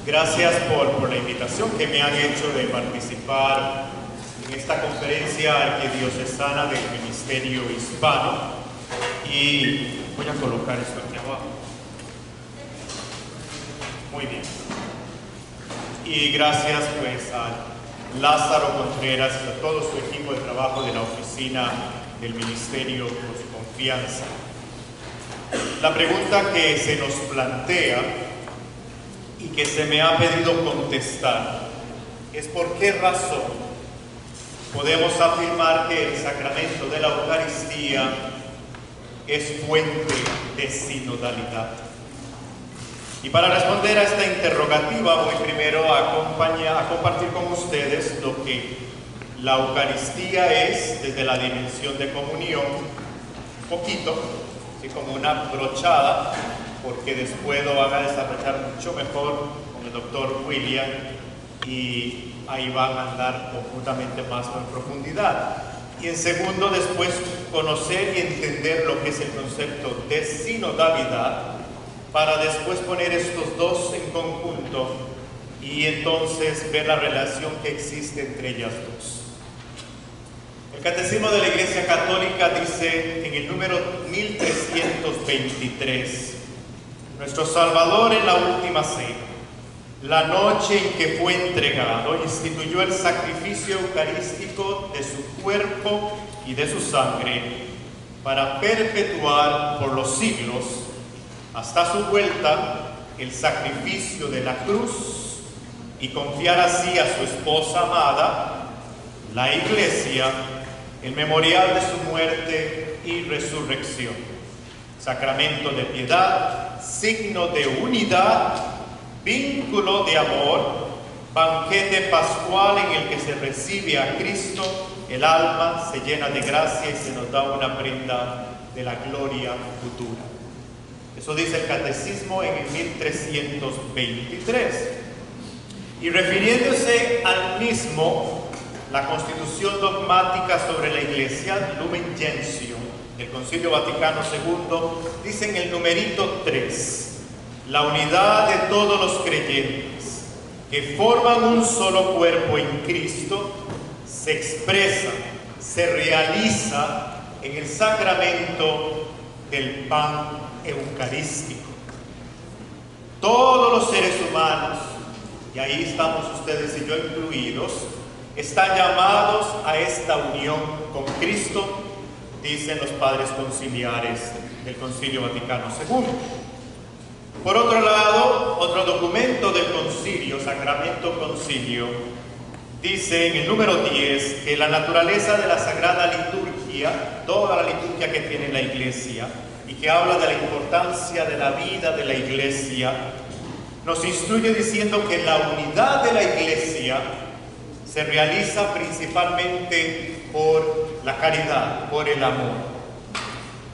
Gracias por la invitación que me han hecho de participar en esta conferencia arquidiocesana del Ministerio Hispano. Y voy a colocar esto aquí abajo. Muy bien. Y gracias pues a Lázaro Contreras y a todo su equipo de trabajo de la oficina del Ministerio por su confianza. La pregunta que se nos plantea y que se me ha pedido contestar es por qué razón podemos afirmar que el sacramento de la Eucaristía es fuente de sinodalidad. Y para responder a esta interrogativa voy primero a compartir con ustedes lo que la Eucaristía es desde la dimensión de comunión, un poquito, así como una brochada, porque después lo van a desarrollar mucho mejor con el doctor William y ahí van a andar completamente más en profundidad. Y en segundo, después conocer y entender lo que es el concepto de sinodalidad, para después poner estos dos en conjunto y entonces ver la relación que existe entre ellas dos. El Catecismo de la Iglesia Católica dice en el número 1323: nuestro Salvador en la última cena, la noche en que fue entregado, instituyó el sacrificio eucarístico de su cuerpo y de su sangre para perpetuar por los siglos, hasta su vuelta, el sacrificio de la cruz y confiar así a su esposa amada, la Iglesia, el memorial de su muerte y resurrección. Sacramento de piedad, signo de unidad, vínculo de amor, banquete pascual en el que se recibe a Cristo, el alma se llena de gracia y se nos da una prenda de la gloria futura. Eso dice el Catecismo en el 1323. Y refiriéndose al mismo, la Constitución dogmática sobre la Iglesia, Lumen Gentium, del Concilio Vaticano II, dice en el numerito 3, la unidad de todos los creyentes que forman un solo cuerpo en Cristo se expresa, se realiza en el sacramento del pan eucarístico. Todos los seres humanos, y ahí estamos ustedes y yo incluidos, están llamados a esta unión con Cristo, dicen los padres conciliares del Concilio Vaticano II. Por otro lado, otro documento del concilio, Sacramento Concilio, dice en el número 10 que la naturaleza de la Sagrada Liturgia, toda la liturgia que tiene la Iglesia, y que habla de la importancia de la vida de la Iglesia, nos instruye diciendo que la unidad de la Iglesia se realiza principalmente por la caridad, por el amor.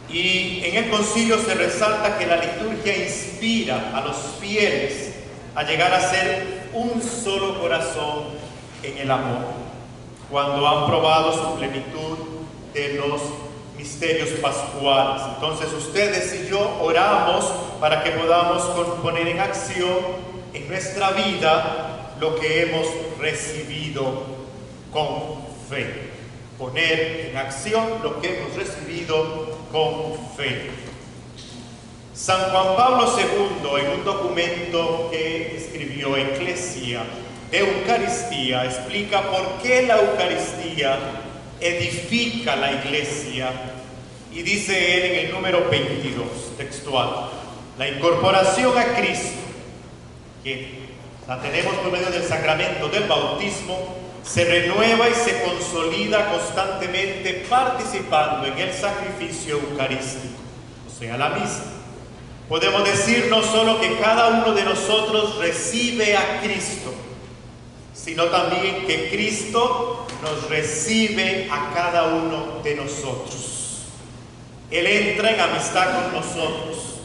Y en el concilio se resalta que la liturgia inspira a los fieles a llegar a ser un solo corazón en el amor, cuando han probado su plenitud de los misterios pascuales. Entonces ustedes y yo oramos para que podamos poner en acción en nuestra vida lo que hemos recibido con fe. Poner en acción lo que hemos recibido con fe. San Juan Pablo II, en un documento que escribió, Ecclesia de Eucaristía, explica por qué la Eucaristía edifica la Iglesia, y dice él en el número 22, textual: la incorporación a Cristo, que la tenemos por medio del sacramento del bautismo, se renueva y se consolida constantemente participando en el sacrificio eucarístico, o sea, la misa. Podemos decir no solo que cada uno de nosotros recibe a Cristo, sino también que Cristo nos recibe a cada uno de nosotros. Él entra en amistad con nosotros.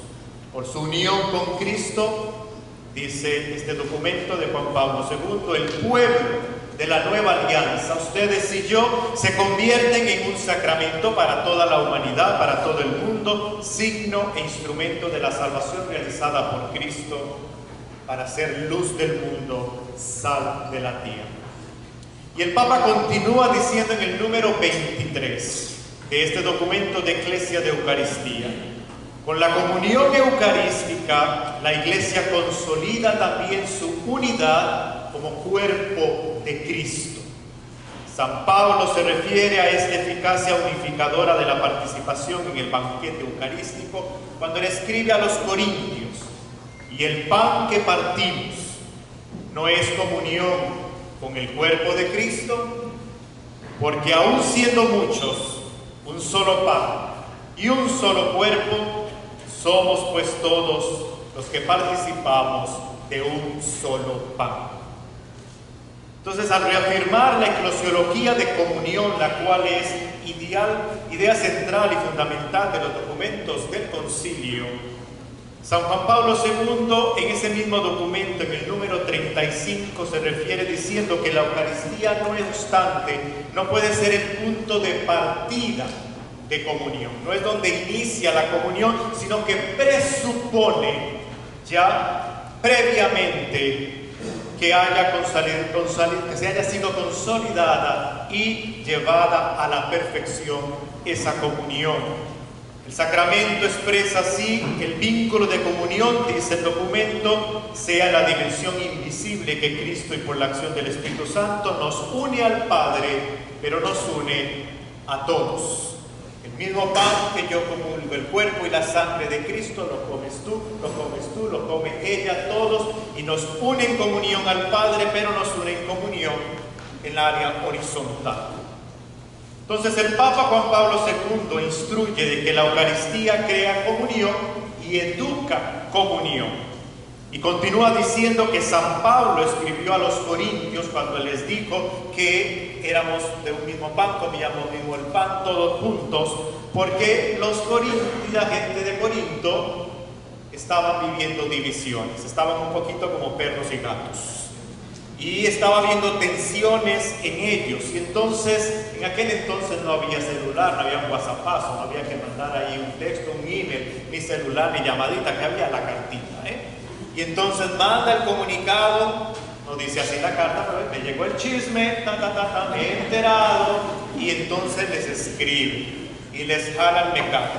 Por su unión con Cristo, dice este documento de Juan Pablo II, el pueblo de la nueva alianza, ustedes y yo, se convierten en un sacramento para toda la humanidad, para todo el mundo, signo e instrumento de la salvación realizada por Cristo para ser luz del mundo, sal de la tierra. Y el Papa continúa diciendo en el número 23 de este documento de Eclesia de Eucaristía: con la comunión eucarística, la Iglesia consolida también su unidad como cuerpo de Cristo. San Pablo se refiere a esta eficacia unificadora de la participación en el banquete eucarístico cuando le escribe a los corintios: y el pan que partimos no es comunión con el cuerpo de Cristo, porque aun siendo muchos, un solo pan y un solo cuerpo, somos pues todos los que participamos de un solo pan. Entonces, al reafirmar la eclesiología de comunión, la cual es idea central y fundamental de los documentos del concilio, San Juan Pablo II, en ese mismo documento, en el número 35, se refiere diciendo que la Eucaristía, no obstante, no puede ser el punto de partida de comunión. No es donde inicia la comunión, sino que presupone ya previamente que se haya sido consolidada y llevada a la perfección esa comunión. El sacramento expresa así el vínculo de comunión, dice el documento, sea la dimensión invisible que Cristo y por la acción del Espíritu Santo nos une al Padre, pero nos une a todos. El mismo pan que yo comulgo, el cuerpo y la sangre de Cristo, lo comes tú, lo come ella, todos, y nos une en comunión al Padre, pero nos une en comunión en el área horizontal. Entonces el Papa Juan Pablo II instruye de que la Eucaristía crea comunión y educa comunión. Y continúa diciendo que San Pablo escribió a los corintios cuando les dijo que éramos de un mismo pan, comíamos mismo el pan todos juntos, porque los corintios, la gente de Corinto, estaban viviendo divisiones, estaban un poquito como perros y gatos. Y estaba habiendo tensiones en ellos. Y entonces, en aquel entonces no había celular, no había un WhatsApp, no había que mandar ahí un texto, un email, ni celular, ni llamadita, que había la cartita, Y entonces manda el comunicado, no dice así la carta, pero me llegó el chisme, me he enterado, y entonces les escribe, y les jala el mecate,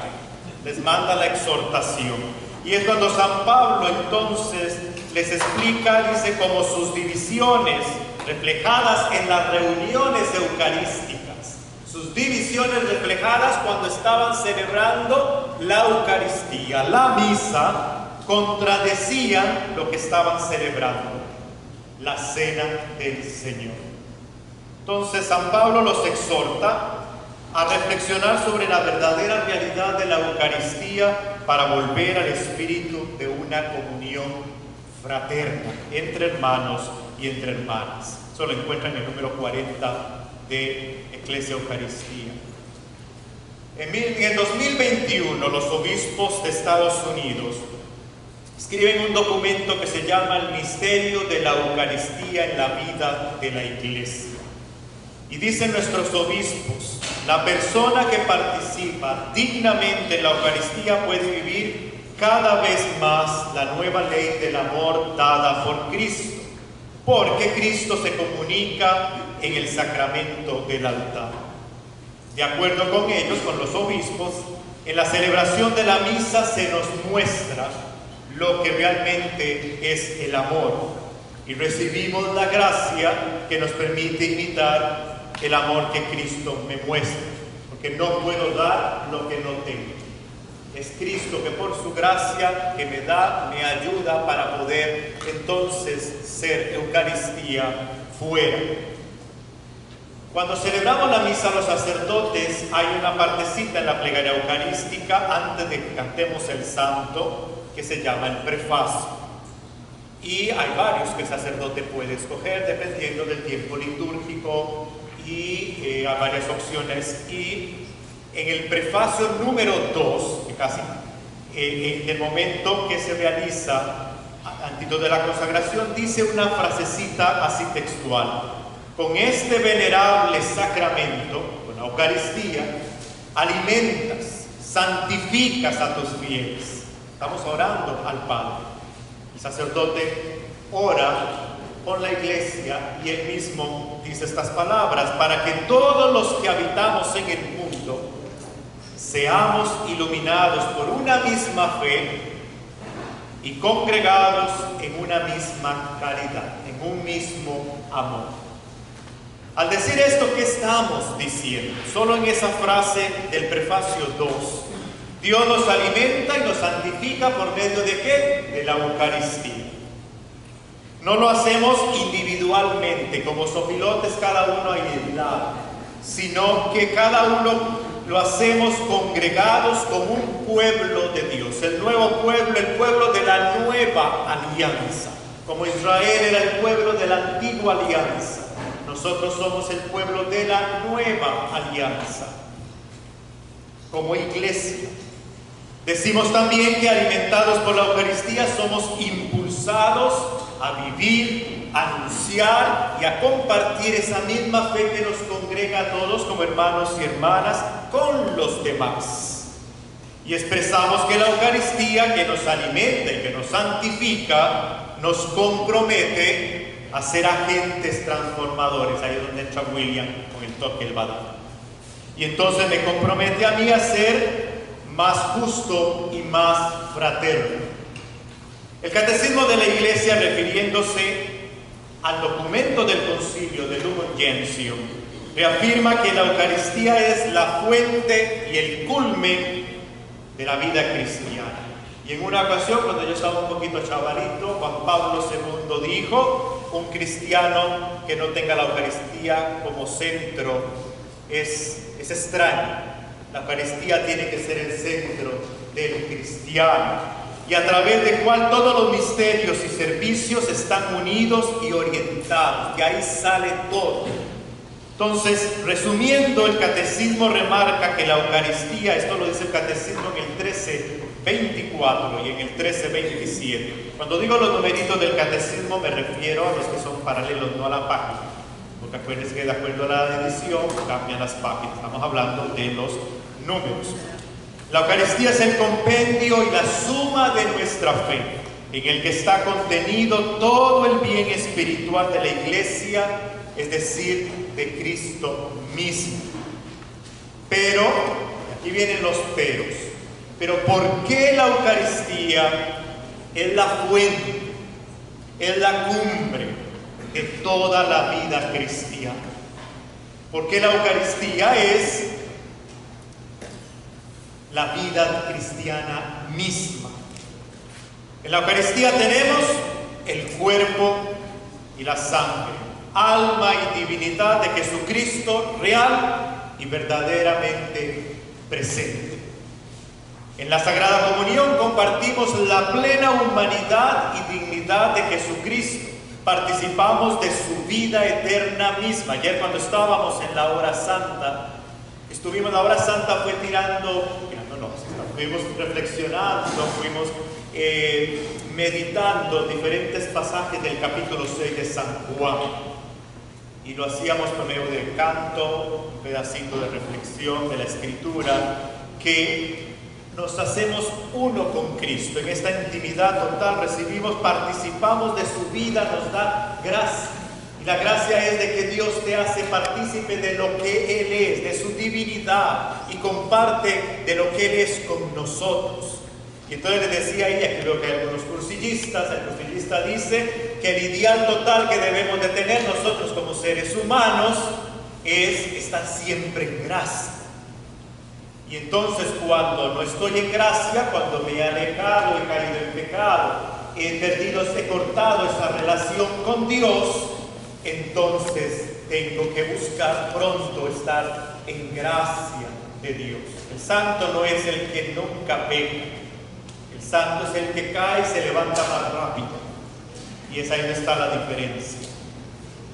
les manda la exhortación. Y es cuando San Pablo entonces les explica, dice, como sus divisiones reflejadas en las reuniones eucarísticas, sus divisiones reflejadas cuando estaban celebrando la Eucaristía, la misa, contradecían lo que estaban celebrando, la cena del Señor. Entonces San Pablo los exhorta a reflexionar sobre la verdadera realidad de la Eucaristía para volver al espíritu de una comunión fraterna entre hermanos y entre hermanas. Eso lo encuentran en el número 40 de Eclesia Eucaristía. En el 2021, los obispos de Estados Unidos escriben un documento que se llama El misterio de la Eucaristía en la vida de la Iglesia. Y dicen nuestros obispos: la persona que participa dignamente en la Eucaristía puede vivir cada vez más la nueva ley del amor dada por Cristo, porque Cristo se comunica en el sacramento del altar. De acuerdo con ellos, con los obispos, en la celebración de la misa se nos muestra lo que realmente es el amor, y recibimos la gracia que nos permite imitar el amor que Cristo me muestra, porque no puedo dar lo que no tengo. Es Cristo que por su gracia que me da, me ayuda para poder entonces ser Eucaristía fuera. Cuando celebramos la misa los sacerdotes, hay una partecita en la plegaria eucarística antes de que cantemos el santo que se llama el prefacio. Y hay varios que el sacerdote puede escoger dependiendo del tiempo litúrgico, y hay varias opciones. Y en el prefacio número 2, que casi en el momento que se realiza antes de la consagración, dice una frasecita así textual: con este venerable sacramento, con la Eucaristía, alimentas, santificas a tus fieles. Estamos orando al Padre. El sacerdote ora por la iglesia y él mismo dice estas palabras: para que todos los que habitamos en el mundo seamos iluminados por una misma fe y congregados en una misma caridad, en un mismo amor. Al decir esto, ¿qué estamos diciendo? Solo en esa frase del prefacio 2. Dios nos alimenta y nos santifica por medio de ¿qué? De la Eucaristía. No lo hacemos individualmente, como sopilotes cada uno aislado, sino que cada uno lo hacemos congregados como un pueblo de Dios, el nuevo pueblo, el pueblo de la nueva alianza. Como Israel era el pueblo de la antigua alianza, nosotros somos el pueblo de la nueva alianza. Como iglesia, decimos también que alimentados por la Eucaristía somos impulsados a vivir, a anunciar y a compartir esa misma fe que nos congrega a todos como hermanos y hermanas con los demás. Y expresamos que la Eucaristía, que nos alimenta y que nos santifica, nos compromete a ser agentes transformadores. Ahí es donde entra William con el toque del badán. Y entonces me compromete a mí a ser más justo y más fraterno. El Catecismo de la Iglesia, refiriéndose al documento del Concilio de Lumen Gentium, reafirma que la Eucaristía es la fuente y el culmen de la vida cristiana. Y en una ocasión, cuando yo estaba un poquito chavalito, Juan Pablo II dijo: un cristiano que no tenga la Eucaristía como centro es extraño. La Eucaristía tiene que ser el centro del cristiano, y a través del cual todos los misterios y servicios están unidos y orientados. De ahí sale todo. Entonces, resumiendo, el Catecismo remarca que la Eucaristía, esto lo dice el Catecismo en el 1324 y en el 1327. Cuando digo los numeritos del Catecismo me refiero a los que son paralelos, no a la página. Porque acuérdense que de acuerdo a la edición cambian las páginas. Estamos hablando de los números. La Eucaristía es el compendio y la suma de nuestra fe, en el que está contenido todo el bien espiritual de la Iglesia, es decir, de Cristo mismo. Pero, aquí vienen los pero ¿por qué la Eucaristía es la fuente, es la cumbre de toda la vida cristiana? Porque la Eucaristía es la vida cristiana misma. En la Eucaristía tenemos el cuerpo y la sangre, alma y divinidad de Jesucristo real y verdaderamente presente. En la Sagrada Comunión compartimos la plena humanidad y dignidad de Jesucristo. Participamos de su vida eterna misma. Ayer, cuando estábamos en la hora santa, la hora santa fue estuvimos reflexionando, fuimos meditando diferentes pasajes del capítulo 6 de San Juan. Y lo hacíamos por medio del canto, un pedacito de reflexión de la Escritura, que nos hacemos uno con Cristo. En esta intimidad total participamos de su vida, nos da gracia. Y la gracia es de que Dios te hace partícipe de lo que Él es, de su divinidad, y comparte de lo que Él es con nosotros. Y entonces le decía a ella, que creo que hay algunos cursillistas, el cursillista dice que el ideal total que debemos de tener nosotros como seres humanos es estar siempre en gracia. Y entonces, cuando no estoy en gracia, cuando me he alejado, he caído en pecado, he cortado esa relación con Dios, entonces tengo que buscar pronto estar en gracia de Dios. El santo no es el que nunca peca. El santo es el que cae y se levanta más rápido. Y es ahí donde está la diferencia.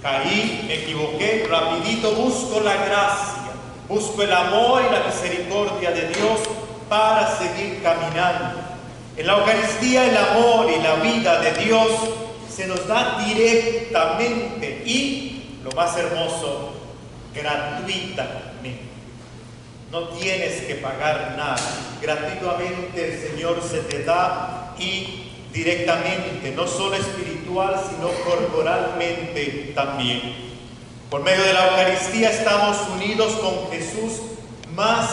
Caí, me equivoqué, rapidito busco la gracia, busco el amor y la misericordia de Dios para seguir caminando. En la Eucaristía el amor y la vida de Dios se nos da directamente y, lo más hermoso, gratuitamente. No tienes que pagar nada. Gratuitamente el Señor se te da y directamente, no solo espiritual, sino corporalmente también. Por medio de la Eucaristía estamos unidos con Jesús más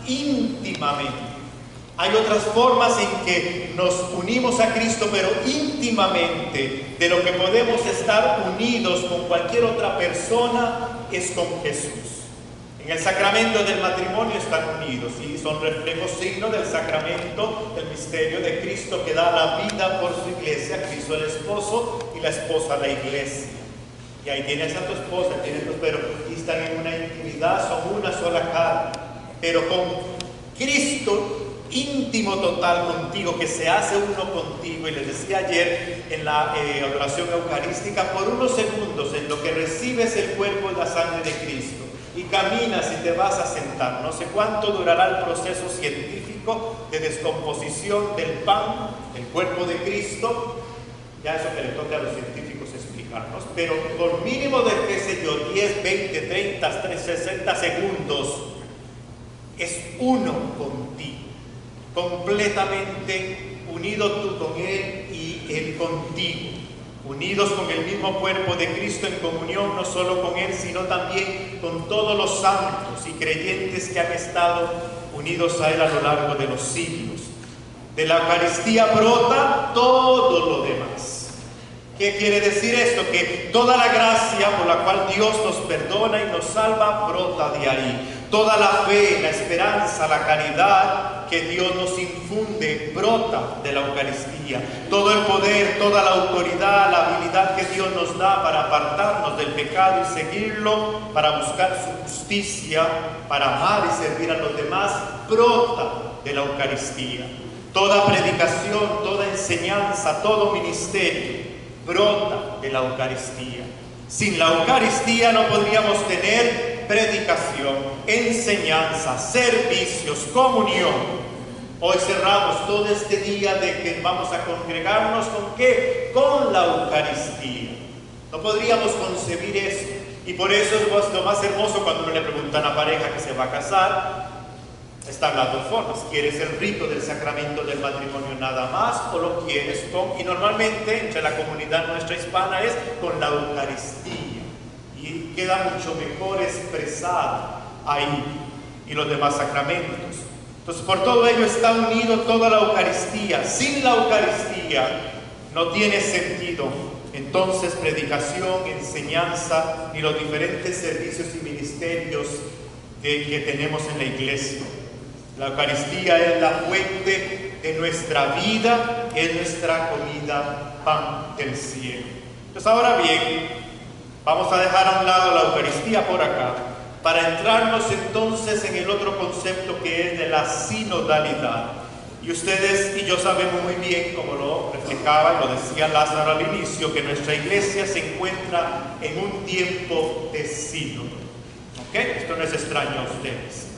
íntimamente. Hay otras formas en que nos unimos a Cristo, pero íntimamente, de lo que podemos estar unidos con cualquier otra persona, es con Jesús. En el sacramento del matrimonio están unidos y son reflejos, signos del sacramento, del misterio de Cristo que da la vida por su iglesia, Cristo el esposo y la esposa la iglesia. Y ahí tienes a tu esposa, pero aquí están en una intimidad, son una sola carne. Pero con Cristo íntimo total contigo, que se hace uno contigo. Y les decía ayer en la adoración eucarística, por unos segundos en lo que recibes el cuerpo y la sangre de Cristo y caminas y te vas a sentar, no sé cuánto durará el proceso científico de descomposición del pan, el cuerpo de Cristo, ya eso que le toca a los científicos explicarnos, pero por mínimo de, qué sé yo, 10, 20, 30, 60 segundos, es uno contigo, completamente unido tú con Él y Él contigo, unidos con el mismo cuerpo de Cristo en comunión, no solo con Él, sino también con todos los santos y creyentes que han estado unidos a Él a lo largo de los siglos. De la Eucaristía brota todo lo demás. ¿Qué quiere decir esto? Que toda la gracia por la cual Dios nos perdona y nos salva brota de ahí. Toda la fe, la esperanza, la caridad que Dios nos infunde brota de la Eucaristía. Todo el poder, toda la autoridad, la habilidad que Dios nos da para apartarnos del pecado y seguirlo, para buscar su justicia, para amar y servir a los demás, brota de la Eucaristía. Toda predicación, toda enseñanza, todo ministerio brota de la Eucaristía. Sin la Eucaristía no podríamos tener predicación, enseñanza, servicios, comunión. Hoy cerramos todo este día de que vamos a congregarnos ¿con qué? Con la Eucaristía. No podríamos concebir eso. Y por eso es lo más hermoso cuando uno le pregunta a una pareja que se va a casar. Están las dos formas. ¿Quieres el rito del sacramento del matrimonio nada más o lo quieres con? Y normalmente entre la comunidad nuestra hispana es con la Eucaristía. Y queda mucho mejor expresada ahí y los demás sacramentos. Entonces por todo ello está unido toda la Eucaristía. Sin la Eucaristía no tiene sentido entonces predicación, enseñanza ni los diferentes servicios y ministerios que tenemos en la iglesia. La Eucaristía es la fuente de nuestra vida, es nuestra comida, pan del cielo. Entonces ahora bien, vamos a dejar a un lado la Eucaristía por acá, para entrarnos entonces en el otro concepto que es de la sinodalidad. Y ustedes y yo sabemos muy bien, como lo reflejaba y lo decía Lázaro al inicio, que nuestra iglesia se encuentra en un tiempo de sínodo. ¿Ok? Esto no es extraño a ustedes.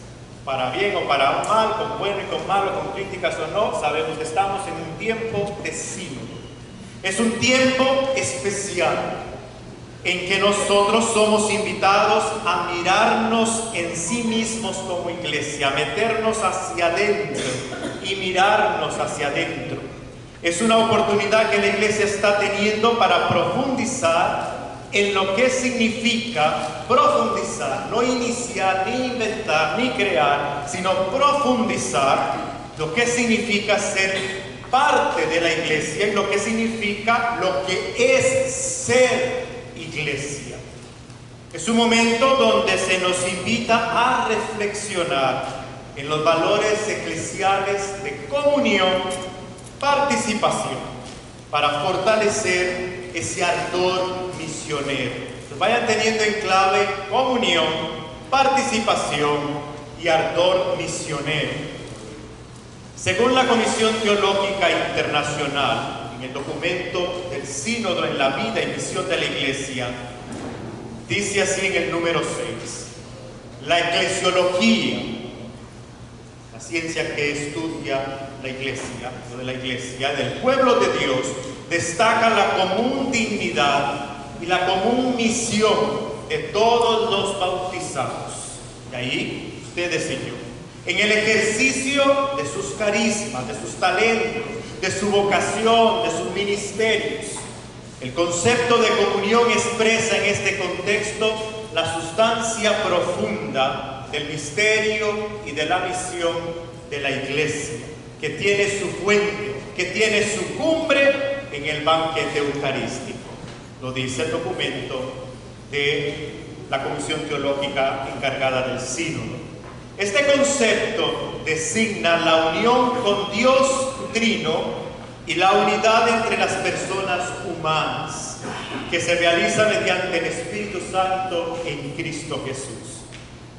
Para bien o para mal, con bueno y con malo, con críticas o no, sabemos que estamos en un tiempo de sínodo. Es un tiempo especial en que nosotros somos invitados a mirarnos en sí mismos como iglesia, a meternos hacia adentro y mirarnos hacia adentro. Es una oportunidad que la iglesia está teniendo para profundizar en lo que significa profundizar, no iniciar, ni inventar, ni crear, sino profundizar lo que significa ser parte de la iglesia y lo que significa lo que es ser iglesia. Es un momento donde se nos invita a reflexionar en los valores eclesiales de comunión, participación, para fortalecer ese ardor misionero. Entonces vayan teniendo en clave comunión, participación y ardor misionero. Según la Comisión Teológica Internacional, en el documento del Sínodo en la vida y misión de la Iglesia, dice así en el número 6, la eclesiología, la ciencia que estudia la Iglesia, lo de la Iglesia, del pueblo de Dios, destaca la común dignidad y la común misión de todos los bautizados, y ahí ustedes y yo, en el ejercicio de sus carismas, de sus talentos, de su vocación, de sus ministerios. El concepto de comunión expresa en este contexto la sustancia profunda del misterio y de la misión de la Iglesia, que tiene su fuente, que tiene su cumbre en el banquete eucarístico. Lo dice el documento de la Comisión Teológica encargada del Sínodo. Este concepto designa la unión con Dios Trino y la unidad entre las personas humanas, que se realiza mediante el Espíritu Santo en Cristo Jesús.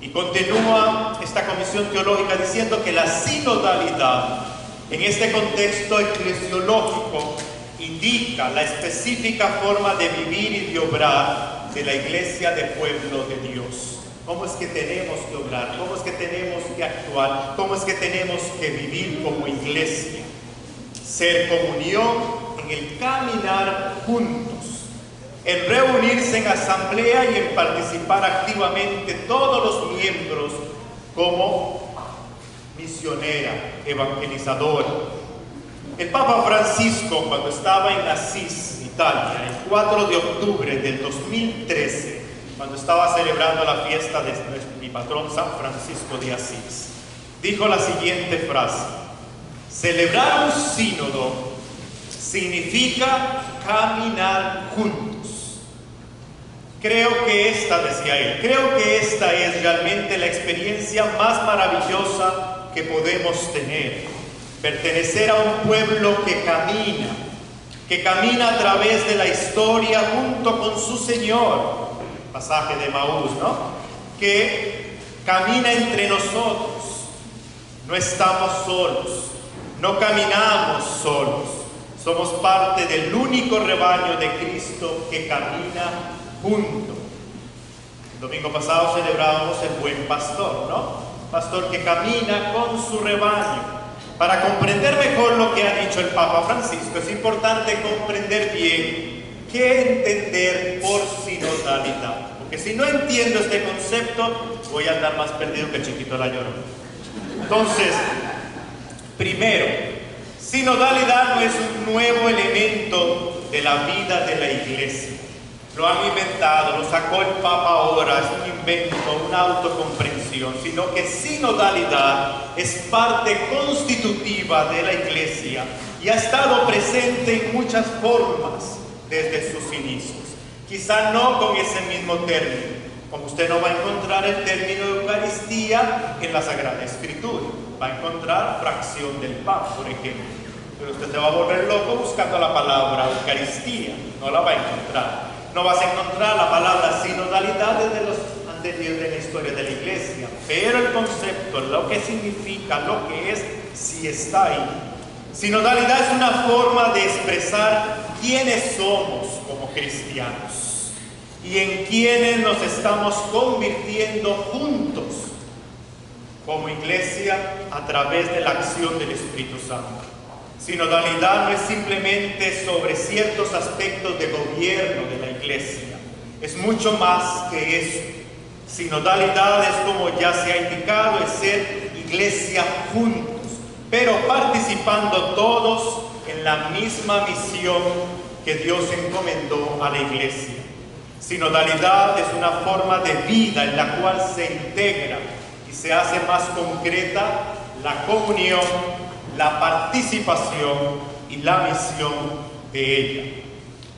Y continúa esta Comisión Teológica diciendo que la sinodalidad, en este contexto eclesiológico, indica la específica forma de vivir y de obrar de la Iglesia de pueblo de Dios. ¿Cómo es que tenemos que obrar? ¿Cómo es que tenemos que actuar? ¿Cómo es que tenemos que vivir como Iglesia? Ser comunión en el caminar juntos, en reunirse en asamblea y en participar activamente todos los miembros como misionera, evangelizadora. El Papa Francisco, cuando estaba en Asís, Italia, el 4 de octubre del 2013, cuando estaba celebrando la fiesta de mi patrón San Francisco de Asís, dijo la siguiente frase: celebrar un sínodo significa caminar juntos. Creo que esta, decía él, creo que esta es realmente la experiencia más maravillosa que podemos tener. Pertenecer a un pueblo que camina a través de la historia junto con su Señor. Pasaje de Maús, ¿no? Que camina entre nosotros. No estamos solos, no caminamos solos. Somos parte del único rebaño de Cristo que camina junto. El domingo pasado celebrábamos el buen pastor, ¿no? Pastor que camina con su rebaño. Para comprender mejor lo que ha dicho el Papa Francisco, es importante comprender bien qué entender por sinodalidad. Porque si no entiendo este concepto, voy a andar más perdido que el chiquito la Llorona. Entonces, primero, sinodalidad no es un nuevo elemento de la vida de la Iglesia. Lo han inventado, lo sacó el Papa ahora, es un invento, una autocomprensión, sino que sinodalidad es parte constitutiva de la Iglesia y ha estado presente en muchas formas desde sus inicios. Quizá no con ese mismo término, como usted no va a encontrar el término Eucaristía en la Sagrada Escritura, va a encontrar fracción del pan, por ejemplo, pero usted se va a volver loco buscando la palabra Eucaristía, no la va a encontrar. No vas a encontrar la palabra sinodalidad desde los anteriores de la historia de la Iglesia, pero el concepto, lo que significa, lo que es, sí está ahí. Sinodalidad es una forma de expresar quiénes somos como cristianos y en quiénes nos estamos convirtiendo juntos como Iglesia a través de la acción del Espíritu Santo. Sinodalidad no es simplemente sobre ciertos aspectos de gobierno de la Iglesia, es mucho más que eso. Sinodalidad es, como ya se ha indicado, es ser Iglesia juntos, pero participando todos en la misma misión que Dios encomendó a la Iglesia. Sinodalidad es una forma de vida en la cual se integra y se hace más concreta la comunión, la participación y la misión de ella.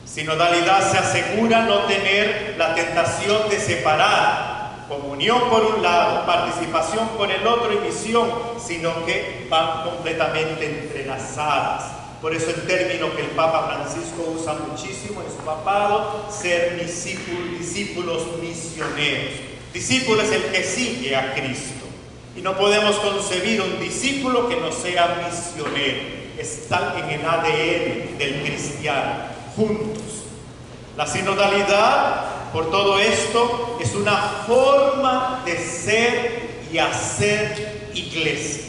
Sinodalidad se asegura no tener la tentación de separar comunión por un lado, participación por el otro y misión, sino que van completamente entrelazadas. Por eso el término que el Papa Francisco usa muchísimo en su papado, ser discípulos misioneros. Discípulo es el que sigue a Cristo. Y no podemos concebir un discípulo que no sea misionero. Está en el ADN del cristiano, juntos. La sinodalidad, por todo esto, es una forma de ser y hacer iglesia.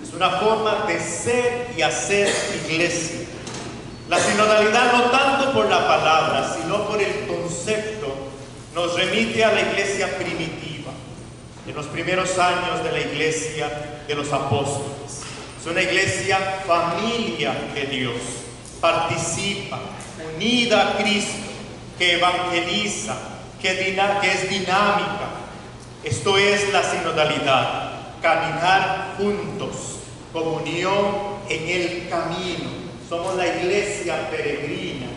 Es una forma de ser y hacer iglesia. La sinodalidad, no tanto por la palabra, sino por el concepto, nos remite a la iglesia primitiva, en los primeros años de la iglesia de los apóstoles. Es una iglesia familia de Dios. Participa, unida a Cristo, que evangeliza, que es dinámica. Esto es la sinodalidad, caminar juntos, comunión en el camino. Somos la iglesia peregrina,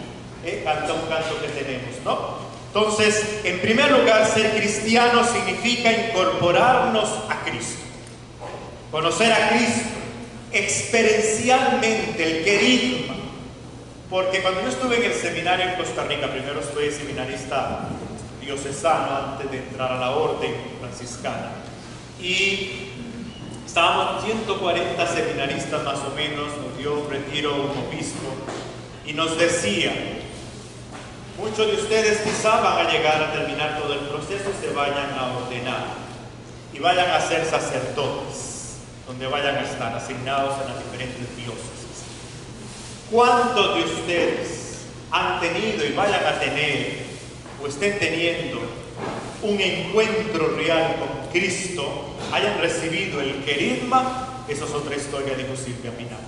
canta un canto que tenemos, ¿no? Entonces, en primer lugar, ser cristiano significa incorporarnos a Cristo, conocer a Cristo experiencialmente, el querigma. Porque cuando yo estuve en el seminario en Costa Rica, primero fui seminarista diocesano antes de entrar a la orden franciscana, y estábamos 140 seminaristas más o menos. Nos dio un retiro un obispo y nos decía: muchos de ustedes quizá van a llegar a terminar todo el proceso y se vayan a ordenar y vayan a ser sacerdotes, donde vayan a estar asignados en las diferentes diócesis. ¿Cuántos de ustedes han tenido y vayan a tener o estén teniendo un encuentro real con Cristo, hayan recibido el querigma? Eso es otra historia, dijo Silvia Pinal.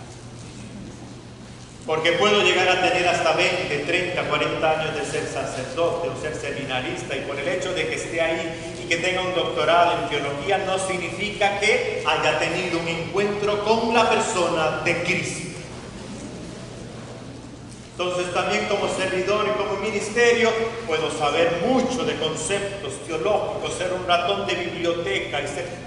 Porque puedo llegar a tener hasta 20, 30, 40 años de ser sacerdote o ser seminarista, y por el hecho de que esté ahí y que tenga un doctorado en teología no significa que haya tenido un encuentro con la persona de Cristo. Entonces, también como servidor y como ministerio puedo saber mucho de conceptos teológicos, ser un ratón de biblioteca,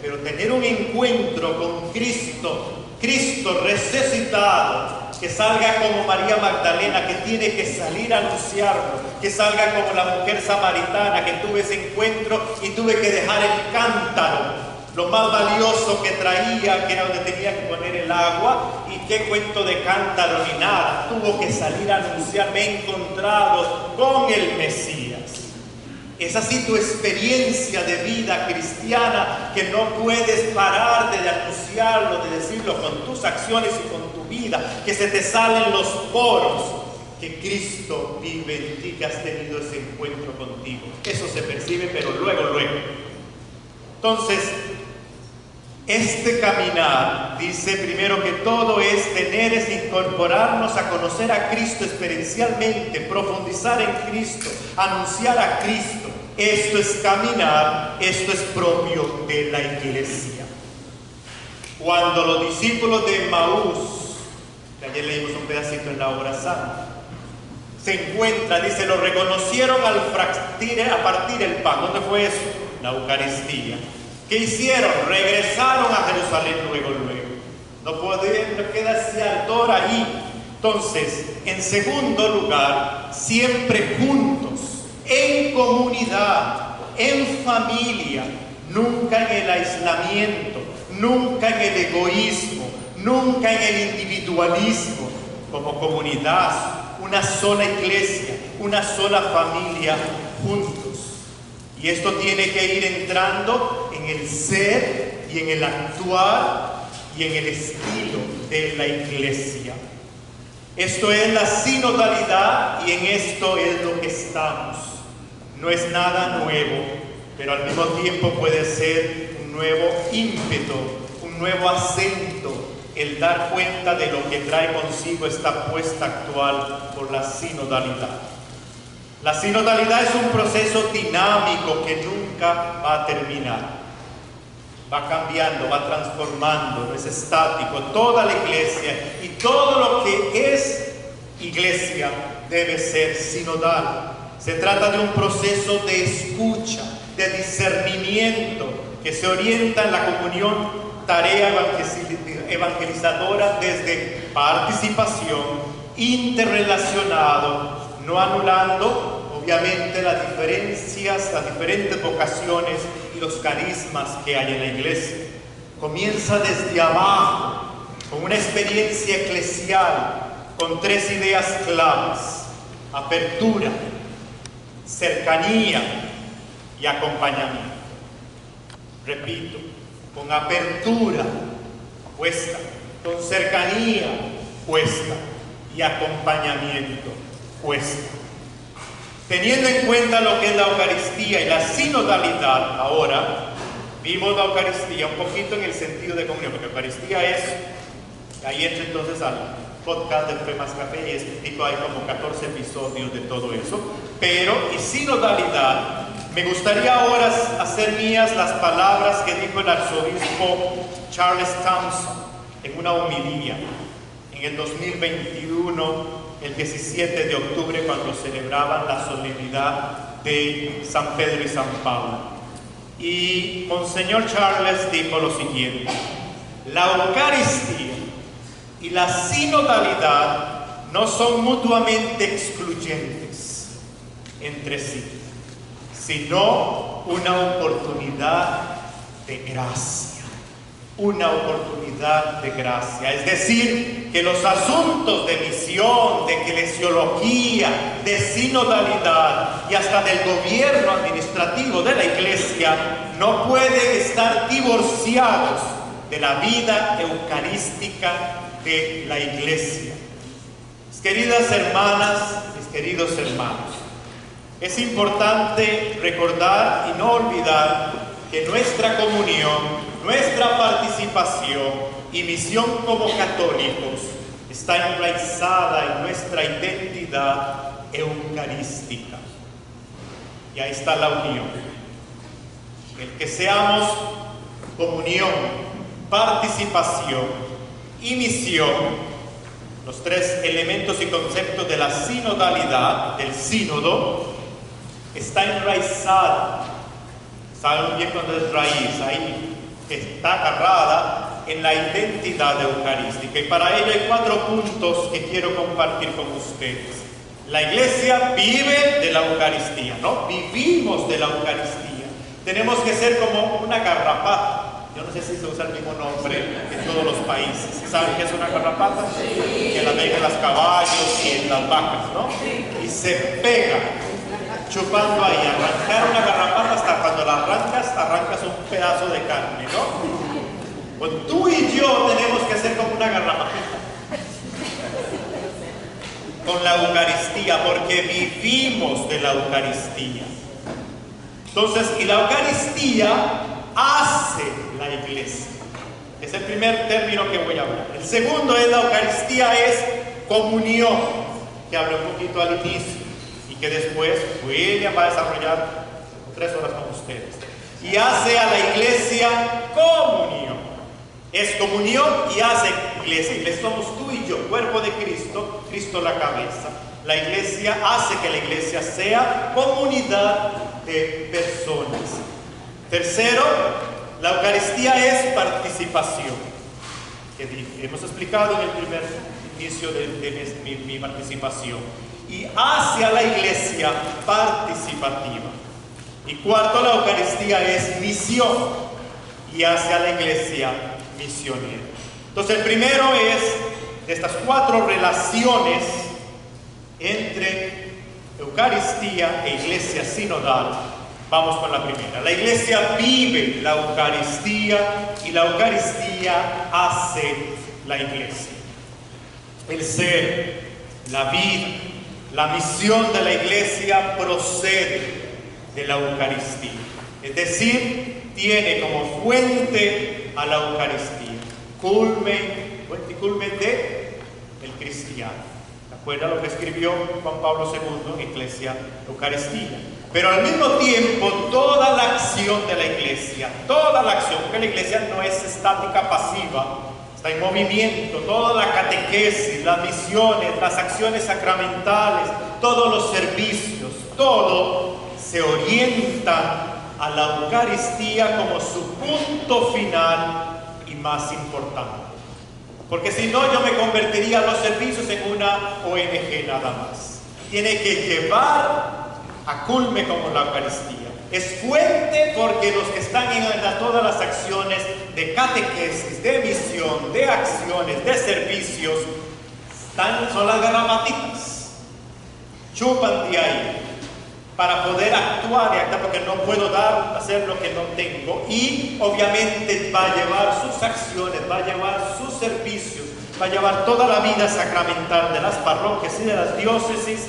pero tener un encuentro con Cristo, Cristo resucitado, que salga como María Magdalena, que tiene que salir a anunciarlo, que salga como la mujer samaritana, que tuve ese encuentro y tuve que dejar el cántaro, lo más valioso que traía, que era donde tenía que poner el agua, y qué cuento de cántaro ni nada. Tuvo que salir a anunciar: me he encontrado con el Mesías. Es así tu experiencia de vida cristiana, que no puedes parar de anunciarlo, de decirlo con tus acciones y con tu vida, que se te salen los poros, que Cristo vive en ti, que has tenido ese encuentro contigo. Eso se percibe, pero luego. Entonces, este caminar, dice primero que todo, es incorporarnos a conocer a Cristo experiencialmente, profundizar en Cristo, anunciar a Cristo. Esto es caminar, esto es propio de la iglesia. Cuando los discípulos de Emaús, que ayer leímos un pedacito en la hora santa, se encuentran, dice, lo reconocieron al partir el pan. ¿Dónde fue eso? La Eucaristía. ¿Qué hicieron? Regresaron a Jerusalén luego. No podían quedarse ardor ahí. Entonces, en segundo lugar, siempre juntos, en comunidad, en familia, nunca en el aislamiento, nunca en el egoísmo, nunca en el individualismo. Como comunidad, una sola iglesia, una sola familia, juntos. Y esto tiene que ir entrando en el ser y en el actuar y en el estilo de la iglesia. Esto es la sinodalidad y en esto es lo que estamos. No es nada nuevo, pero al mismo tiempo puede ser un nuevo ímpetu, un nuevo acento, el dar cuenta de lo que trae consigo esta apuesta actual por la sinodalidad. La sinodalidad es un proceso dinámico que nunca va a terminar. Va cambiando, va transformando, no es estático. Toda la iglesia y todo lo que es iglesia debe ser sinodal. Se trata de un proceso de escucha, de discernimiento, que se orienta en la comunión, tarea evangelizadora desde participación, interrelacionado, no anulando obviamente las diferencias, las diferentes vocaciones y los carismas que hay en la iglesia. Comienza desde abajo, con una experiencia eclesial, con 3 ideas claves: apertura, cercanía y acompañamiento. Repito, con apertura cuesta, con cercanía cuesta y acompañamiento cuesta. Teniendo en cuenta lo que es la Eucaristía y la sinodalidad, ahora vimos la Eucaristía un poquito en el sentido de comunión, porque Eucaristía es Ahí entro entonces al podcast de Fe Más Café y explico, hay como 14 episodios de todo eso. Pero, y sinodalidad, me gustaría ahora hacer mías las palabras que dijo el arzobispo Charles Thompson en una homilía en el 2021, el 17 de octubre, cuando celebraban la solemnidad de San Pedro y San Pablo. Y Monseñor Charles dijo lo siguiente: la Eucaristía y la sinodalidad no son mutuamente excluyentes entre sí, sino una oportunidad de gracia. Una oportunidad de gracia. Es decir, que los asuntos de misión, de eclesiología, de sinodalidad y hasta del gobierno administrativo de la Iglesia no pueden estar divorciados de la vida eucarística de la Iglesia. Mis queridas hermanas, mis queridos hermanos, es importante recordar y no olvidar que nuestra comunión, nuestra participación y misión como católicos está enraizada en nuestra identidad eucarística. Y ahí está la unión. El que seamos comunión, participación y misión, los tres elementos y conceptos de la sinodalidad, del sínodo, está enraizada. Saben bien cuando es raíz, ahí está agarrada en la identidad eucarística. Y para ello hay 4 puntos que quiero compartir con ustedes. La Iglesia vive de la Eucaristía, ¿no? Vivimos de la Eucaristía. Tenemos que ser como una garrapata. Yo no sé si se usa el mismo nombre en todos los países. ¿Saben qué es una garrapata? Que la ven en los caballos y en las vacas, ¿no? Y se pega chupando ahí. Arrancar una garrapata, hasta cuando la arrancas un pedazo de carne, ¿no? Pues tú y yo tenemos que ser como una garrapatita con la Eucaristía, porque vivimos de la Eucaristía. Entonces, y la Eucaristía hace la Iglesia. Es el primer término que voy a hablar. El segundo es: la Eucaristía es comunión, que hablé un poquito al inicio y que después William va a desarrollar 3 horas con ustedes. Y hace a la Iglesia comunión. Es comunión y hace Iglesia. Iglesia somos tú y yo, cuerpo de Cristo, Cristo la cabeza. La Iglesia hace que la Iglesia sea comunidad de personas. Tercero, la Eucaristía es participación, que hemos explicado en el primer inicio de mi participación, y hace a la Iglesia participativa. Y cuarto, la Eucaristía es misión y hace a la Iglesia misionera. Entonces, el primero es de estas 4 relaciones entre Eucaristía e Iglesia sinodal. Vamos con la primera. La Iglesia vive la Eucaristía y la Eucaristía hace la Iglesia. El ser, la vida, la misión de la Iglesia procede de la Eucaristía. Es decir, tiene como fuente a la Eucaristía, fuente y culmen de el cristiano. ¿De acuerdo a lo que escribió Juan Pablo II en Iglesia Eucaristía? Pero al mismo tiempo, toda la acción de la Iglesia, toda la acción, porque la Iglesia no es estática, pasiva, está en movimiento, toda la catequesis, las misiones, las acciones sacramentales, todos los servicios, todo se orienta a la Eucaristía como su punto final y más importante. Porque si no, yo me convertiría los servicios en una ONG nada más. Tiene que llevar a culme como la Eucaristía. Es fuente porque los que están en todas las acciones de catequesis, de misión, de acciones, de servicios, son las garrapatitas. Chupan de ahí para poder actuar y actuar, porque no puedo hacer lo que no tengo. Y obviamente va a llevar sus acciones, va a llevar sus servicios, va a llevar toda la vida sacramental de las parroquias y de las diócesis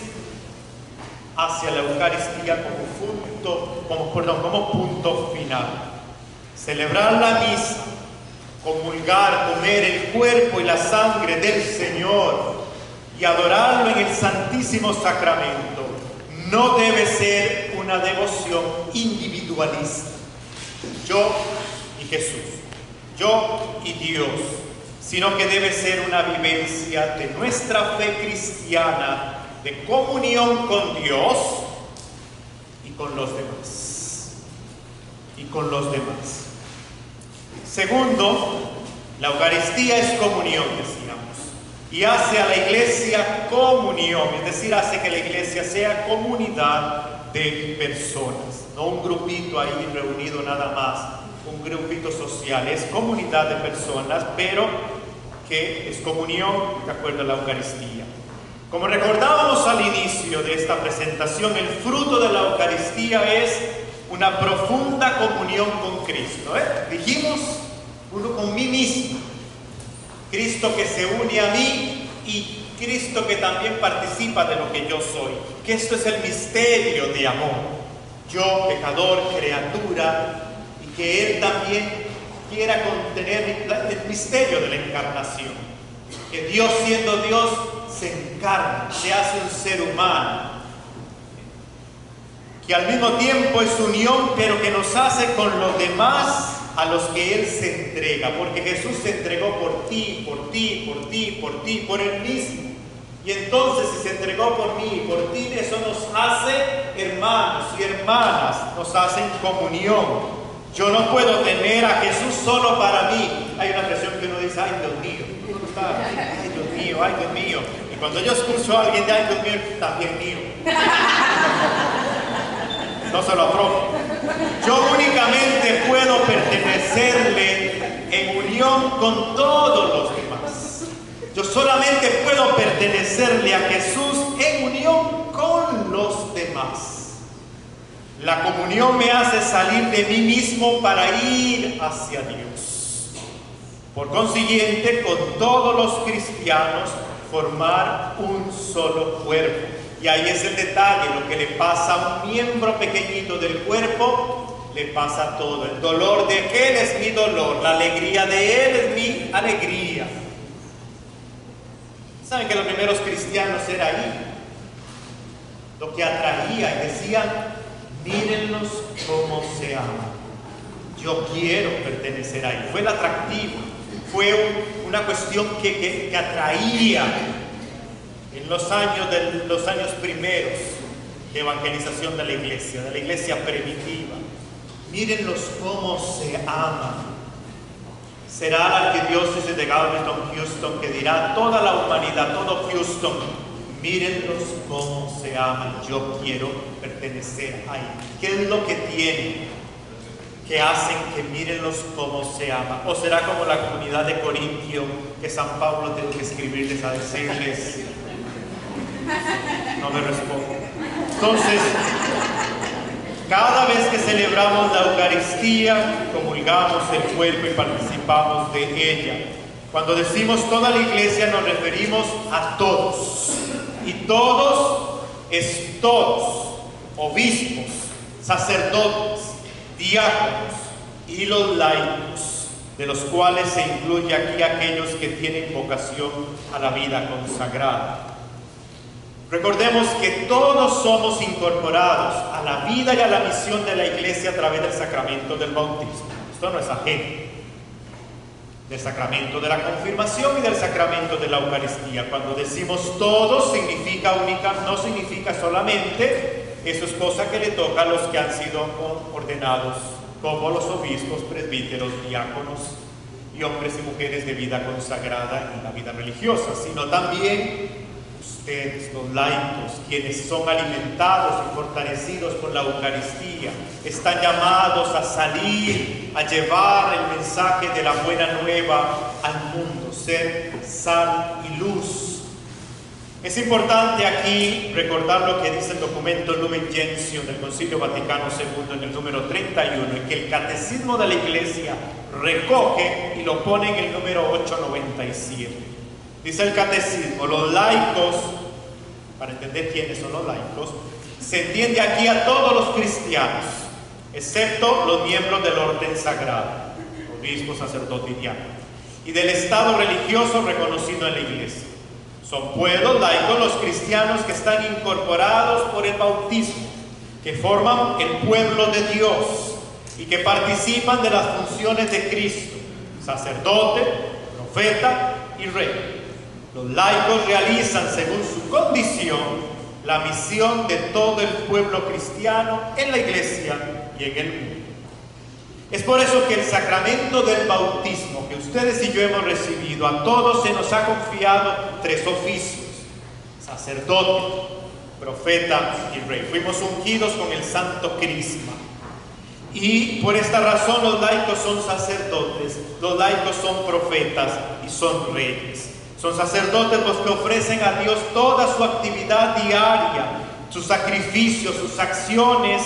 hacia la Eucaristía como punto final. Celebrar la misa, comulgar, comer el cuerpo y la sangre del Señor y adorarlo en el Santísimo Sacramento no debe ser una devoción individualista. Yo y Jesús, yo y Dios, sino que debe ser una vivencia de nuestra fe cristiana, de comunión con Dios y con los demás. Y con los demás. Segundo, la Eucaristía es comunión, decíamos, y hace a la Iglesia comunión, es decir, hace que la Iglesia sea comunidad de personas, no un grupito ahí reunido nada más, un grupito social, es comunidad de personas, pero que es comunión de acuerdo a la Eucaristía. Como recordábamos al inicio de esta presentación, el fruto de la Eucaristía es una profunda comunión con Cristo. Dijimos, uno con mí mismo, Cristo que se une a mí y Cristo que también participa de lo que yo soy, que esto es el misterio de amor. Yo, pecador, criatura, y que Él también quiera contener el misterio de la encarnación, que Dios siendo Dios se encarna, se hace un ser humano, que al mismo tiempo es unión, pero que nos hace con los demás a los que Él se entrega, porque Jesús se entregó por ti, por ti, por ti, por ti, por Él mismo. Y entonces, si se entregó por mí y por ti, eso nos hace hermanos y hermanas, nos hacen comunión. Yo no puedo tener a Jesús solo para mí. Hay una expresión que uno dice, ay Dios mío, ay Dios mío, ay Dios mío. Y cuando yo escucho a alguien de ay Dios mío, también mío. No se lo apropio. Yo únicamente puedo pertenecerle en unión con todos los demás. Yo solamente puedo pertenecerle a Jesús en unión con los demás. La comunión me hace salir de mí mismo para ir hacia Dios. Por consiguiente, con todos los cristianos, formar un solo cuerpo. Y ahí es el detalle, lo que le pasa a un miembro pequeñito del cuerpo, le pasa a todo. El dolor de Él es mi dolor, la alegría de Él es mi alegría. ¿Saben que los primeros cristianos era ahí? Lo que atraía y decían, mírenlos cómo se aman. Yo quiero pertenecer ahí. Fue el atractivo, fue una cuestión que atraía en los años primeros de evangelización de la iglesia primitiva. Mírenlos cómo se aman. Será la arquidiócesis de Galveston, Houston, que dirá a toda la humanidad, todo Houston, mírenlos cómo se aman. Yo quiero pertenecer ahí. ¿Qué es lo que tienen que hacen que mírenlos cómo se aman? ¿O será como la comunidad de Corintio, que San Pablo tuvo que escribirles a decirles? No me respondo. Entonces, cada vez que celebramos la Eucaristía, comulgamos el cuerpo y participamos de ella. Cuando decimos toda la iglesia, nos referimos a todos. Y todos es todos. Obispos, sacerdotes, diáconos y los laicos, de los cuales se incluye aquí aquellos que tienen vocación a la vida consagrada. Recordemos que todos somos incorporados a la vida y a la misión de la Iglesia a través del sacramento del bautismo. Esto no es ajeno. Del sacramento de la confirmación y del sacramento de la Eucaristía. Cuando decimos todos, no significa solamente, eso es cosa que le toca a los que han sido ordenados, como los obispos, presbíteros, diáconos y hombres y mujeres de vida consagrada en la vida religiosa, sino también ustedes, los laicos, quienes son alimentados y fortalecidos por la Eucaristía, están llamados a salir, a llevar el mensaje de la buena nueva al mundo, ser sal y luz. Es importante aquí recordar lo que dice el documento Lumen Gentium del Concilio Vaticano II en el número 31, en que el Catecismo de la Iglesia recoge y lo pone en el número 897. Dice el Catecismo, los laicos, para entender quiénes son los laicos, se entiende aquí a todos los cristianos, excepto los miembros del orden sagrado, obispo, sacerdote y diácono, y del estado religioso reconocido en la Iglesia. Son pueblos laicos los cristianos que están incorporados por el bautismo, que forman el pueblo de Dios y que participan de las funciones de Cristo, sacerdote, profeta y rey. Los laicos realizan, según su condición, la misión de todo el pueblo cristiano en la Iglesia y en el mundo. Es por eso que el sacramento del bautismo que ustedes y yo hemos recibido, a todos se nos ha confiado 3 oficios: sacerdote, profeta y rey. Fuimos ungidos con el santo crisma. Y por esta razón los laicos son sacerdotes, los laicos son profetas y son reyes. Son sacerdotes los que ofrecen a Dios toda su actividad diaria, sus sacrificios, sus acciones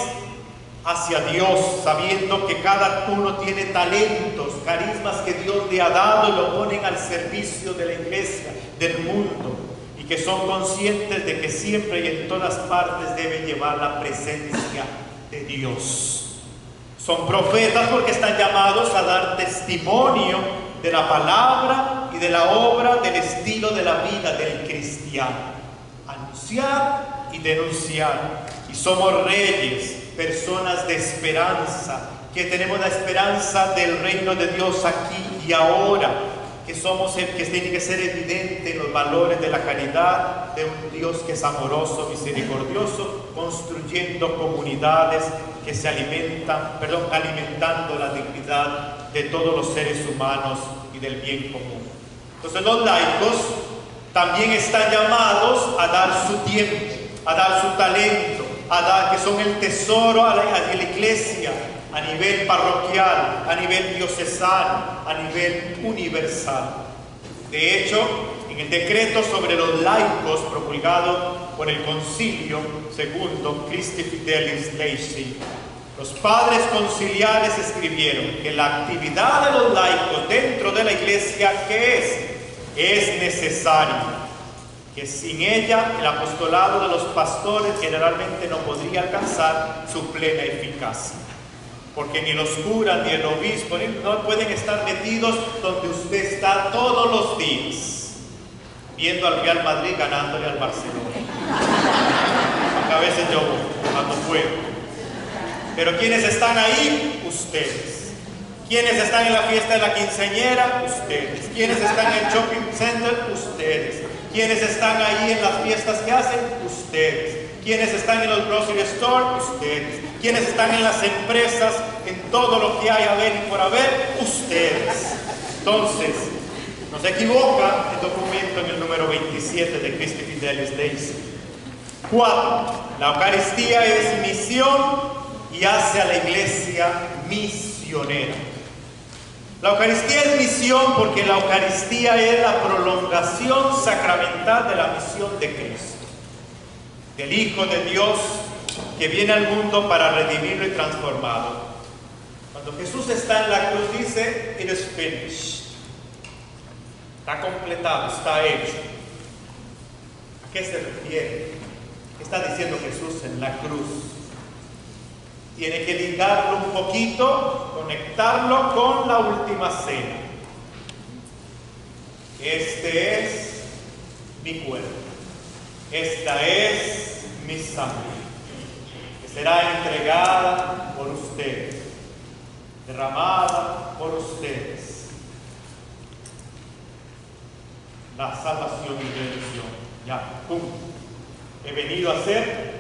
hacia Dios, sabiendo que cada uno tiene talentos, carismas que Dios le ha dado y lo ponen al servicio de la Iglesia, del mundo, y que son conscientes de que siempre y en todas partes deben llevar la presencia de Dios. Son profetas porque están llamados a dar testimonio de la palabra y de la obra, del estilo de la vida del cristiano. Anunciar y denunciar. Y somos reyes, personas de esperanza, que tenemos la esperanza del reino de Dios aquí y ahora, que tiene que ser evidente los valores de la caridad, de un Dios que es amoroso, misericordioso, construyendo comunidades que se alimentando la dignidad de todos los seres humanos y del bien común. Entonces los laicos también están llamados a dar su tiempo, a dar su talento, que son el tesoro a la Iglesia, a nivel parroquial, a nivel diocesano, a nivel universal. De hecho, en el decreto sobre los laicos promulgado por el Concilio segundo, Christi Fidelis Laici, los padres conciliares escribieron que la actividad de los laicos dentro de la Iglesia, ¿qué es necesaria, que sin ella el apostolado de los pastores generalmente no podría alcanzar su plena eficacia, porque ni los curas ni el obispo no pueden estar metidos donde usted está todos los días, viendo al Real Madrid ganándole al Barcelona. Aunque a veces yo voy, cuando puedo. Pero ¿quiénes están ahí? Ustedes. ¿Quiénes están en la fiesta de la quinceañera? Ustedes. ¿Quiénes están en el shopping center? Ustedes. ¿Quiénes están ahí en las fiestas que hacen? Ustedes. ¿Quiénes están en los grocery stores? Ustedes. ¿Quiénes están en las empresas, en todo lo que hay a ver y por haber? Ustedes. Entonces, no se equivoca el documento en el número 27 de Christi Fidelis Laici. 4. La Eucaristía es misión y hace a la Iglesia misionera. La Eucaristía es misión porque la Eucaristía es la prolongación sacramental de la misión de Cristo, del Hijo de Dios que viene al mundo para redimirlo y transformarlo. Cuando Jesús está en la cruz dice, it is finished. Está completado, está hecho. ¿A qué se refiere? ¿Qué está diciendo Jesús en la cruz? Tiene que ligarlo un poquito, conectarlo con la última cena. Este es mi cuerpo. Esta es mi sangre, que será entregada por ustedes, derramada por ustedes. La salvación y redención. Ya, ¡pum! He venido a hacer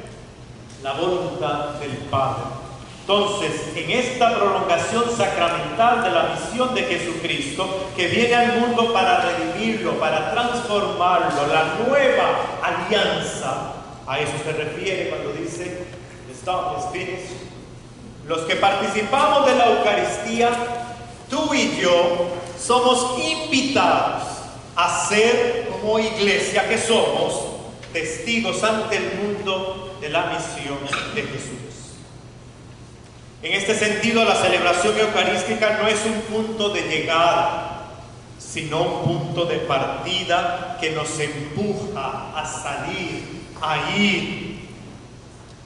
la voluntad del Padre. Entonces, en esta prolongación sacramental de la misión de Jesucristo, que viene al mundo para redimirlo, para transformarlo, la nueva alianza, a eso se refiere cuando dice, "Stop, it's finished". Los que participamos de la Eucaristía, tú y yo, somos invitados a ser, como iglesia que somos, testigos ante el mundo de la misión de Jesús. En este sentido, la celebración eucarística no es un punto de llegada, sino un punto de partida que nos empuja a salir, a ir.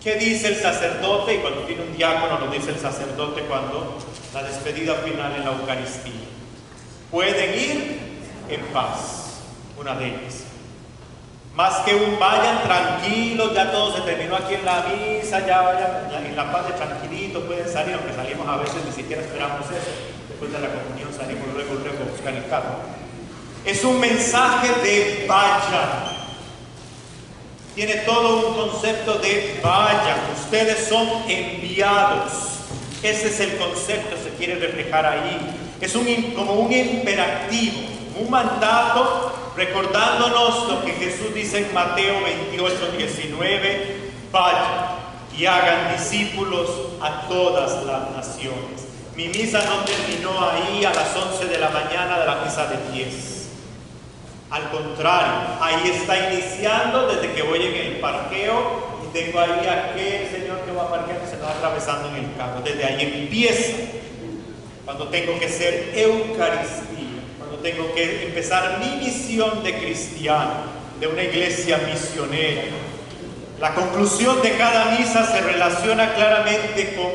¿Qué dice el sacerdote? Y cuando tiene un diácono lo dice el sacerdote cuando la despedida final en la Eucaristía. Pueden ir en paz, una de ellas. Más que un vayan tranquilos, ya todo se terminó aquí en la misa, ya vayan en la paz de tranquilito, pueden salir, aunque salimos a veces ni siquiera esperamos eso. Después de la comunión salimos luego a buscar el carro. Es un mensaje de vayan. Tiene todo un concepto de vayan, ustedes son enviados. Ese es el concepto, se quiere reflejar ahí. Es como un imperativo, un mandato, recordándonos lo que Jesús dice en Mateo 28:19, vayan y hagan discípulos a todas las naciones. Mi misa no terminó ahí a las 11 de la mañana de la misa de 10. Al contrario, ahí está iniciando desde que voy en el parqueo y tengo ahí a aquel señor que va parqueando y se va atravesando en el carro. Desde ahí empieza, cuando tengo que ser Eucaristía, cuando tengo que empezar mi misión de cristiano, de una iglesia misionera. La conclusión de cada misa se relaciona claramente con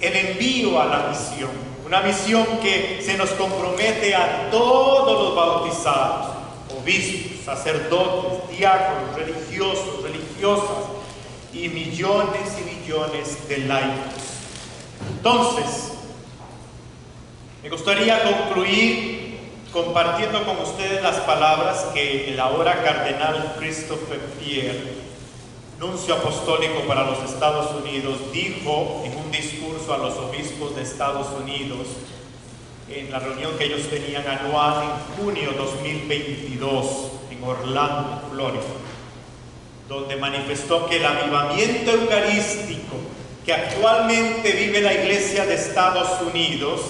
el envío a la misión. Una misión que se nos compromete a todos los bautizados. Obispos, sacerdotes, diáconos, religiosos, religiosas y millones de laicos. Entonces, me gustaría concluir compartiendo con ustedes las palabras que el ahora cardenal Christopher Pierre, nuncio apostólico para los Estados Unidos, dijo en un discurso a los obispos de Estados Unidos en la reunión que ellos tenían anual en junio 2022 en Orlando, Florida, donde manifestó que el avivamiento eucarístico que actualmente vive la Iglesia de Estados Unidos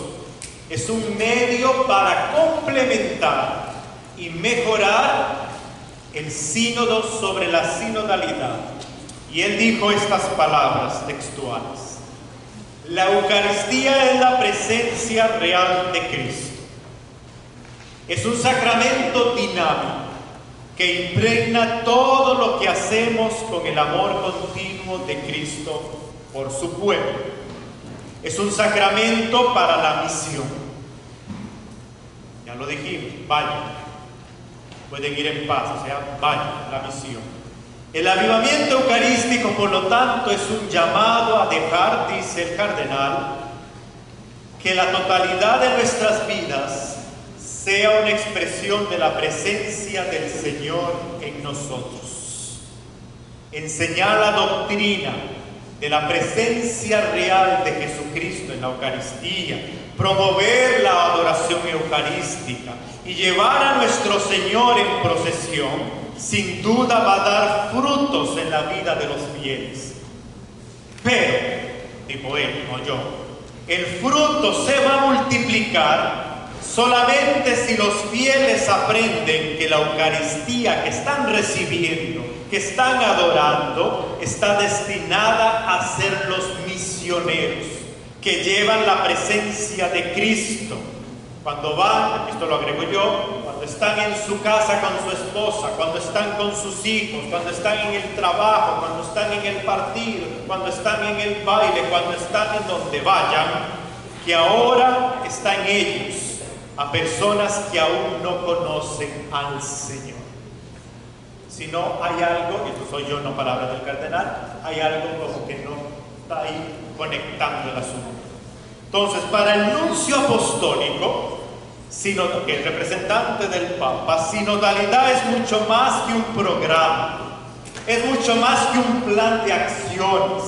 es un medio para complementar y mejorar el sínodo sobre la sinodalidad. Y él dijo estas palabras textuales: la Eucaristía es la presencia real de Cristo. Es un sacramento dinámico que impregna todo lo que hacemos con el amor continuo de Cristo por su pueblo. Es un sacramento para la misión. Ya lo dijimos, vayan. Pueden ir en paz, o sea, vayan, la misión. El avivamiento eucarístico, por lo tanto, es un llamado a dejar, dice el cardenal, que la totalidad de nuestras vidas sea una expresión de la presencia del Señor en nosotros. Enseñar la doctrina de la presencia real de Jesucristo en la Eucaristía, promover la adoración eucarística y llevar a nuestro Señor en procesión, sin duda va a dar frutos en la vida de los fieles. Pero, dijo él, no yo, el fruto se va a multiplicar solamente si los fieles aprenden que la Eucaristía que están recibiendo, que están adorando, está destinada a ser los misioneros que llevan la presencia de Cristo. Cuando van, esto lo agrego yo, cuando están en su casa con su esposa, cuando están con sus hijos, cuando están en el trabajo, cuando están en el partido, cuando están en el baile, cuando están en donde vayan, que ahora están ellos a personas que aún no conocen al Señor. Si no hay algo, esto soy yo, no palabras del cardenal, hay algo como que no está ahí conectando el asunto. Entonces, para el nuncio apostólico, que es representante del Papa, sinodalidad es mucho más que un programa, es mucho más que un plan de acciones.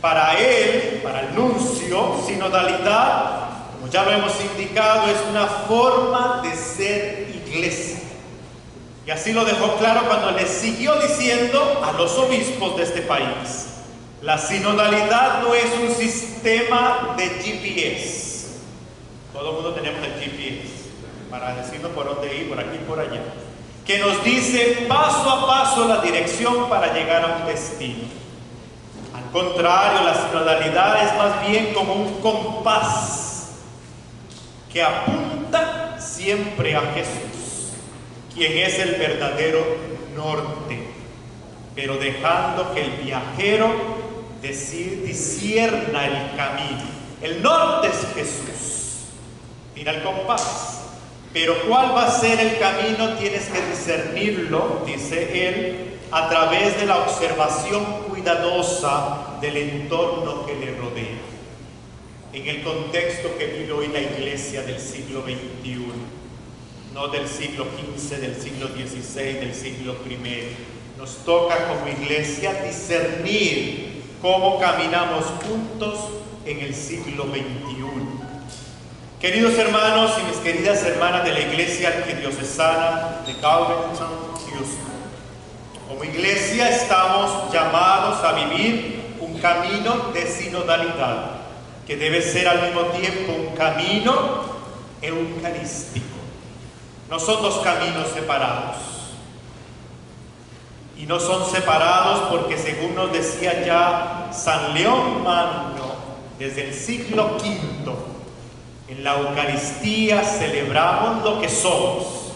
Para él, para el nuncio, sinodalidad, como ya lo hemos indicado, es una forma de ser iglesia. Y así lo dejó claro cuando le siguió diciendo a los obispos de este país: la sinodalidad no es un sistema de GPS. Todo el mundo tenemos el GPS para decirnos por dónde ir, por aquí y por allá, que nos dice paso a paso la dirección para llegar a un destino. Al contrario, la sinodalidad es más bien como un compás que apunta siempre a Jesús, quien es el verdadero norte, pero dejando que el viajero discierna el camino. El norte es Jesús, tira el compás, pero ¿cuál va a ser el camino? Tienes que discernirlo, dice él, a través de la observación cuidadosa del entorno que le rodea. En el contexto que vive hoy la iglesia del siglo XXI, no del siglo XV, del siglo XVI, del siglo I, nos toca como iglesia discernir cómo caminamos juntos en el siglo XXI. Queridos hermanos y mis queridas hermanas de la Iglesia Arquidiocesana de Galveston, Houston, como iglesia estamos llamados a vivir un camino de sinodalidad, que debe ser al mismo tiempo un camino eucarístico. No son dos caminos separados. Y no son separados porque, según nos decía ya San León Magno, desde el siglo V, en la Eucaristía celebramos lo que somos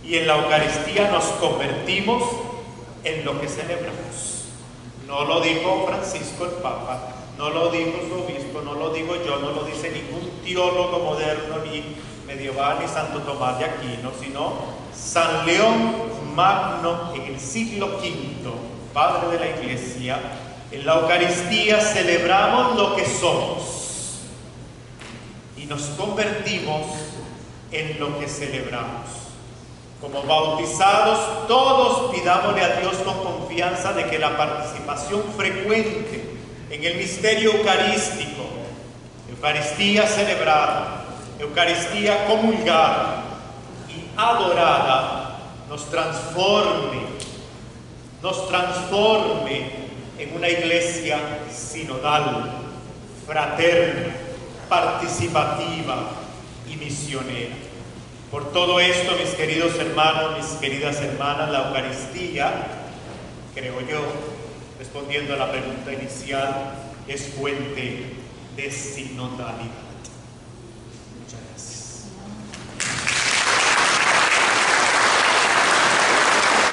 y en la Eucaristía nos convertimos en lo que celebramos. No lo dijo Francisco el Papa, no lo dijo su obispo, no lo digo yo, no lo dice ningún teólogo moderno, ni medieval, ni Santo Tomás de Aquino, sino San León Magno en el siglo V, padre de la Iglesia. En la Eucaristía celebramos lo que somos y nos convertimos en lo que celebramos. Como bautizados, todos pidámosle a Dios con confianza de que la participación frecuente en el misterio eucarístico, Eucaristía celebrada, Eucaristía comulgada y adorada, nos transforme en una iglesia sinodal, fraterna, participativa y misionera. Por todo esto, mis queridos hermanos, mis queridas hermanas, la Eucaristía, creo yo, respondiendo a la pregunta inicial, es fuente de sinodalidad.